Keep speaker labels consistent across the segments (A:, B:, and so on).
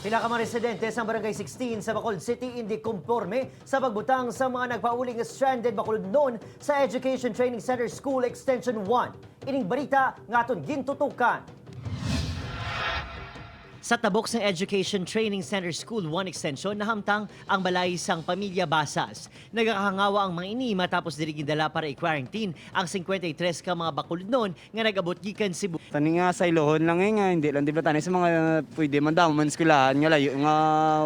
A: Pila ka mga residente sa barangay 16 sa Bacolod City hindi kumporme sa pagbutang sa mga nagpauling stranded Bacolod noon sa Education Training Center School Extension 1. Ining balita nga aton gintutukan. Sa tabok ng Education Training Center School 1 Extension, nahamtang ang balay sang pamilya Basas. Nagakahangawa ang mga ini matapos diri gindala para i-quarantine ang 53 ka mga Bacolod noon nga nag-abot gikan Cebu.
B: Tani nga sa ilohon lang nga, hindi lang di ba tani sa mga pwede man daw man skulahan nga layo nga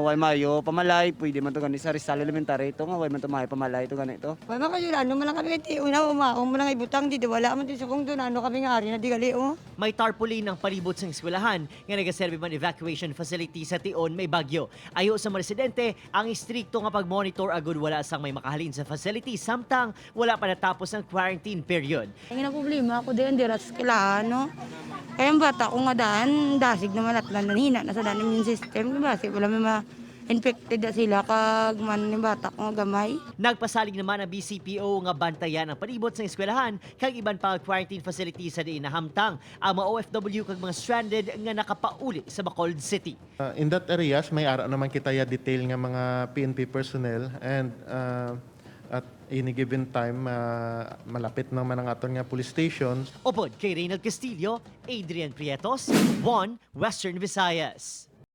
B: way mayo pamalay, pwede man to gani sa Rizal Elementary ito nga way man to mayo pamalay ito ganito.
C: Way makayulano man lang kami kay una umaong man lang ibutang di wala man di sa kung doon ano kami nga ari na di gali oh.
A: May tarpaulin ng palibot sa eskwelahan nga nagaserve man evacuation facility sa Tion may bagyo. Ayo sa mga residente ang istrikto nga pag-monitor agud wala sang may makahalin sa facility samtang wala pa natapos ang quarantine period.
C: Ang ina problema ako din dira sa eskwelahan no. Kaya ang bata ko nga daan dasig naman at nanhina na sa daan immune system di ba? Kasi wala may infected na sila kag man ni bata ko nga gamay.
A: Nagpasalig naman ang BCPO nga bantayan ang palibot sa eskwelahan kag iban pa quarantine facility sa diin nahamtang ang mga OFW kag mga stranded nga nakapauli sa Bacolod City.
D: In that areas, may ara naman kita ya detail nga mga PNP personnel and at any given time, malapit naman ang aton nga police station.
A: Upod kay Reynald Castillo, Adrian Prietos, 1 Western Visayas.